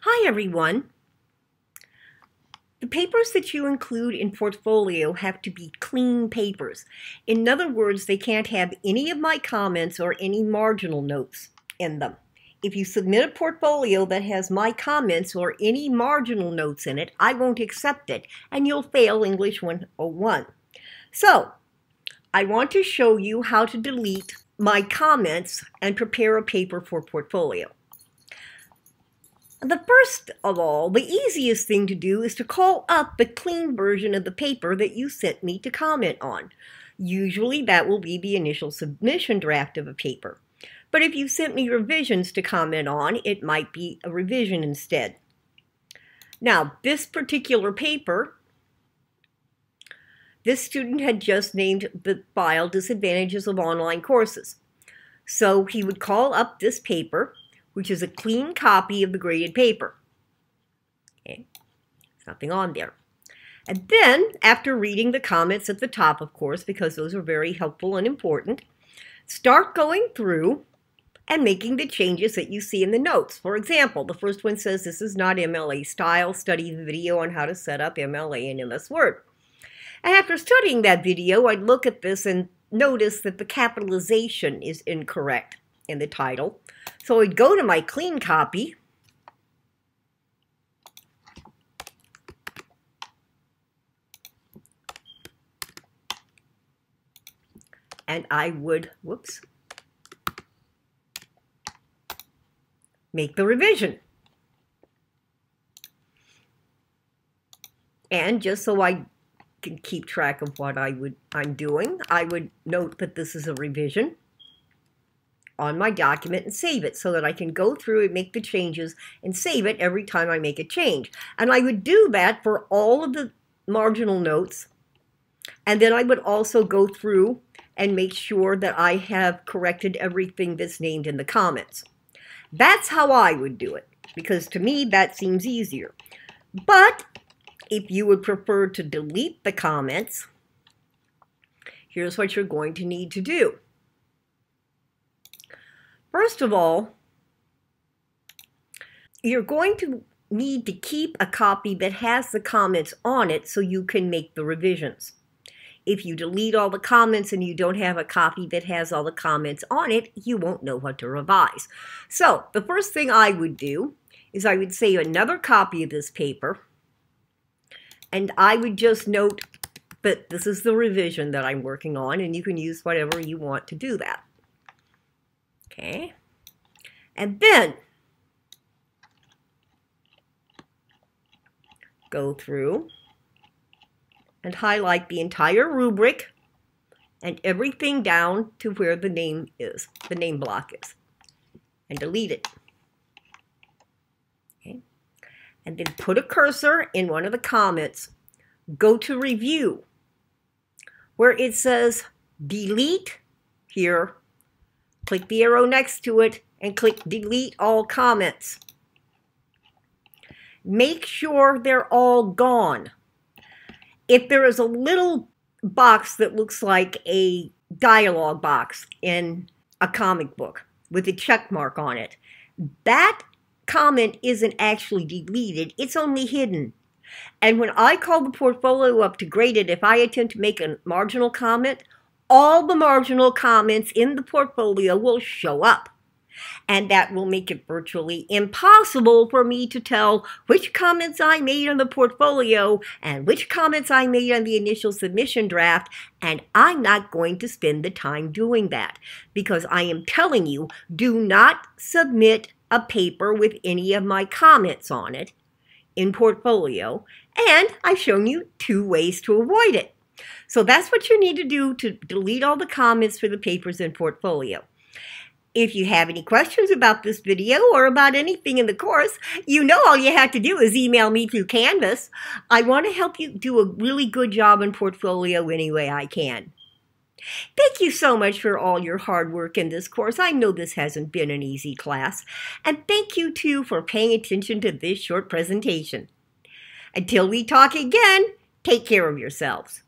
Hi everyone. The papers that you include in portfolio have to be clean papers. In other words, they can't have any of my comments or any marginal notes in them. If you submit a portfolio that has my comments or any marginal notes in it, I won't accept it and you'll fail English 101. So, I want to show you how to delete my comments and prepare a paper for portfolio. The first of all, the easiest thing to do is to call up the clean version of the paper that you sent me to comment on. Usually that will be the initial submission draft of a paper. But if you sent me revisions to comment on, it might be a revision instead. Now, this particular paper, this student had just named the file Disadvantages of Online Courses. So he would call up this paper, which is a clean copy of the graded paper. Okay, there's nothing on there. And then, after reading the comments at the top, of course, because those are very helpful and important, start going through and making the changes that you see in the notes. For example, the first one says, "This is not MLA style. Study the video on how to set up MLA in MS Word." And after studying that video, I'd look at this and notice that the capitalization is incorrect in the title. So I'd go to my clean copy and I would, make the revision. And just so I can keep track of what I'm doing, I would note that this is a revision on my document and save it so that I can go through and make the changes and save it every time I make a change. And I would do that for all of the marginal notes. And then I would also go through and make sure that I have corrected everything that's named in the comments. That's how I would do it, because to me that seems easier. But if you would prefer to delete the comments, here's what you're going to need to do. First of all, you're going to need to keep a copy that has the comments on it so you can make the revisions. If you delete all the comments and you don't have a copy that has all the comments on it, you won't know what to revise. So the first thing I would do is I would save another copy of this paper, and I would just note that this is the revision that I'm working on, and you can use whatever you want to do that. Okay, and then go through and highlight the entire rubric and everything down to where the name is, the name block is, and delete it. Okay, and then put a cursor in one of the comments, go to review, where it says delete here. Click the arrow next to it and click delete all comments. Make sure they're all gone. If there is a little box that looks like a dialog box in a comic book with a check mark on it, that comment isn't actually deleted, it's only hidden. And when I call the portfolio up to grade it, if I attempt to make a marginal comment, all the marginal comments in the portfolio will show up. And that will make it virtually impossible for me to tell which comments I made on the portfolio and which comments I made on the initial submission draft, and I'm not going to spend the time doing that because I am telling you, do not submit a paper with any of my comments on it in portfolio, and I've shown you 2 ways to avoid it. So that's what you need to do to delete all the comments for the papers in portfolio. If you have any questions about this video or about anything in the course, you know all you have to do is email me through Canvas. I want to help you do a really good job in portfolio any way I can. Thank you so much for all your hard work in this course. I know this hasn't been an easy class. And thank you, too, for paying attention to this short presentation. Until we talk again, take care of yourselves.